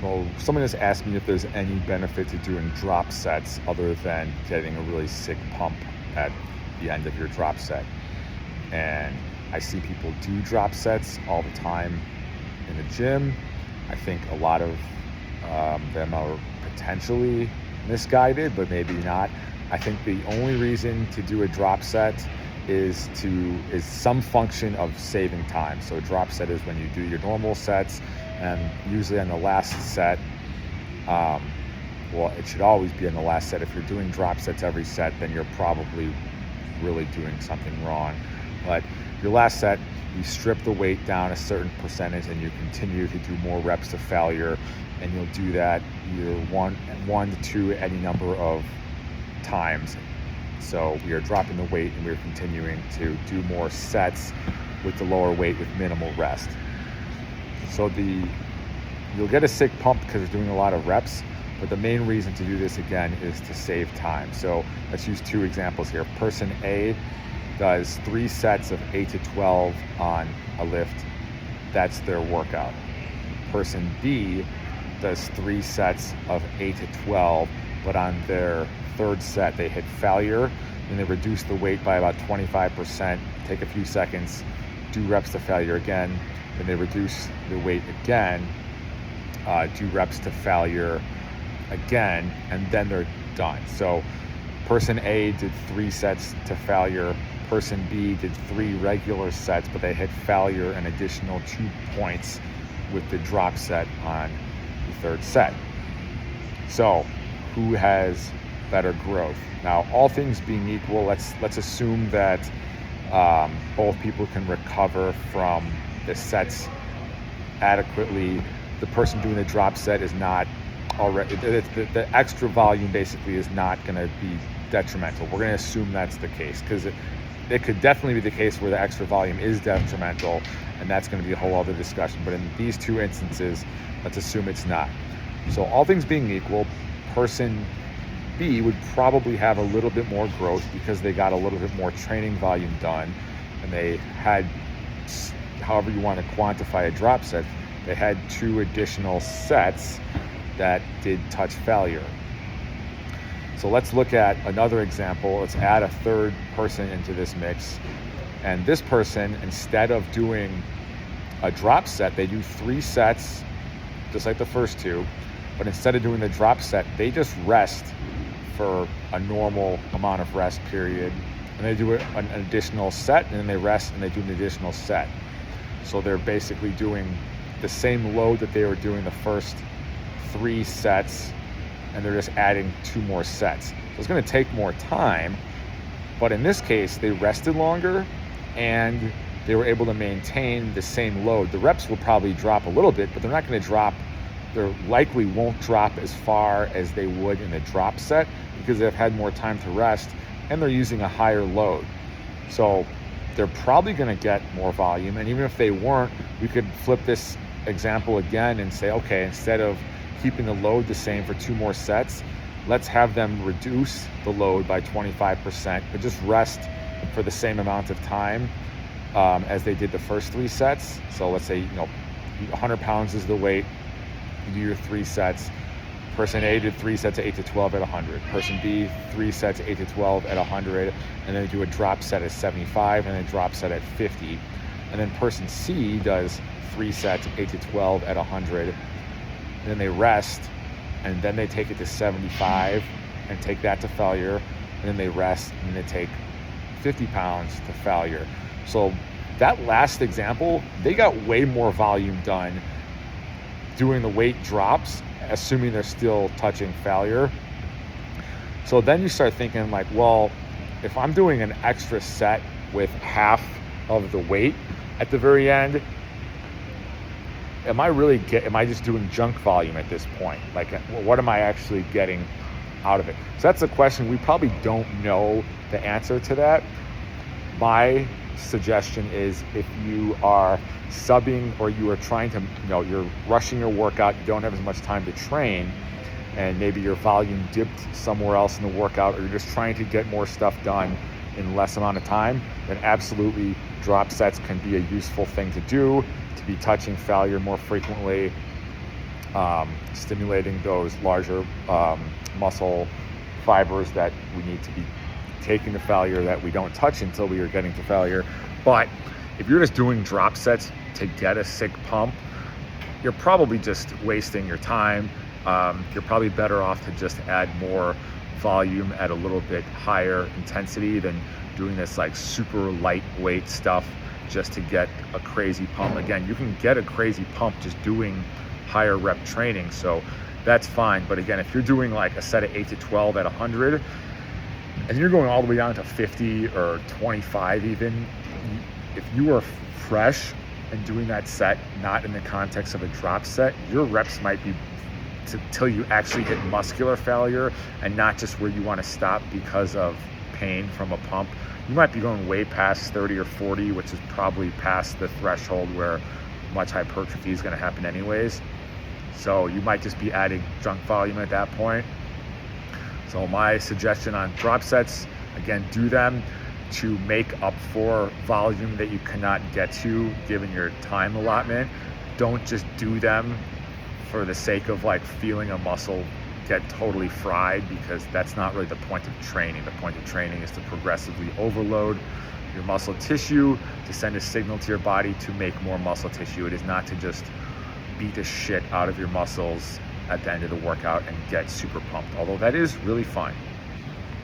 So someone just asked me if there's any benefit to doing drop sets other than getting a really sick pump at the end of your drop set. And I see people do drop sets all the time in the gym. I think a lot of them are potentially misguided, but maybe not. I think the only reason to do a drop set is some function of saving time. So a drop set is when you do your normal sets, and usually on the last set, well, it should always be on the last set. If you're doing drop sets every set, then you're probably really doing something wrong. But your last set, you strip the weight down a certain percentage and you continue to do more reps to failure, and you'll do that either one to two, any number of times. So we are dropping the weight and we're continuing to do more sets with the lower weight with minimal rest. So you'll get a sick pump because you're doing a lot of reps, but the main reason to do this again is to save time. So let's use two examples here. Person A does 3 sets of 8 to 12 on a lift. That's their workout. Person B does 3 sets of 8 to 12, but on their third set they hit failure and they reduce the weight by about 25%, take a few seconds, do reps to failure again, then they reduce the weight again, do reps to failure again, and then they're done. So person A did 3 sets to failure, person B did 3 regular sets, but they hit failure an additional 2 points with the drop set on the third set. So who has better growth? Now, all things being equal, let's assume that both people can recover from the sets adequately. The person doing the drop set is not already, the extra volume basically is not going to be detrimental. We're going to assume that's the case, because it could definitely be the case where the extra volume is detrimental, and that's going to be a whole other discussion. But in these two instances, let's assume it's not. So all things being equal, person B would probably have a little bit more growth because they got a little bit more training volume done, and they had, however you want to quantify a drop set, they had 2 additional sets that did touch failure. So let's look at another example. Let's add a third person into this mix. And this person, instead of doing a drop set, they do 3 sets, just like the first 2. But instead of doing the drop set, they just rest for a normal amount of rest period. And they do an additional set, and then they rest and they do an additional set. So they're basically doing the same load that they were doing the first 3 sets, and they're just adding 2 more sets. So it's going to take more time, but in this case, they rested longer and they were able to maintain the same load. The reps will probably drop a little bit, but they're not going to drop, they likely won't drop as far as they would in a drop set because they've had more time to rest and they're using a higher load. So they're probably going to get more volume. And even if they weren't, we could flip this example again and say, okay, instead of keeping the load the same for 2 more sets, let's have them reduce the load by 25%, but just rest for the same amount of time as they did the first 3 sets. So let's say, 100 pounds is the weight, you do your 3 sets. Person A did 3 sets of 8 to 12 at 100. Person B, 3 sets 8 to 12 at 100, and then do a drop set at 75 and a drop set at 50. And then person C does 3 sets 8 to 12 at 100. And then they rest, and then they take it to 75 and take that to failure. And then they rest and they take 50 pounds to failure. So that last example, they got way more volume done doing the weight drops, assuming they're still touching failure. So then you start thinking like, well, if I'm doing an extra set with half of the weight at the very end, am I just doing junk volume at this point? Like, what am I actually getting out of it? So that's a question. We probably don't know the answer to that. My suggestion is, if you are subbing or you are trying to, you're rushing your workout, you don't have as much time to train, and maybe your volume dipped somewhere else in the workout, or you're just trying to get more stuff done in less amount of time, then absolutely drop sets can be a useful thing to do, to be touching failure more frequently. stimulating those larger muscle fibers that we need to be taking to failure, that we don't touch until we are getting to failure. But if you're just doing drop sets to get a sick pump, you're probably just wasting your time. You're probably better off to just add more volume at a little bit higher intensity than doing this like super lightweight stuff just to get a crazy pump. Again, you can get a crazy pump just doing higher rep training, so that's fine. But again, if you're doing like a set of 8 to 12 at 100 and you're going all the way down to 50 or 25 even, if you are fresh and doing that set not in the context of a drop set, your reps might be till you actually hit muscular failure and not just where you want to stop because of pain from a pump. You might be going way past 30 or 40, which is probably past the threshold where much hypertrophy is going to happen anyways. So you might just be adding junk volume at that point. So my suggestion on drop sets, again, do them to make up for volume that you cannot get to given your time allotment. Don't just do them for the sake of like feeling a muscle get totally fried, because that's not really the point of training. The point of training is to progressively overload your muscle tissue to send a signal to your body to make more muscle tissue. It is not to just beat the shit out of your muscles at the end of the workout and get super pumped, although that is really fun.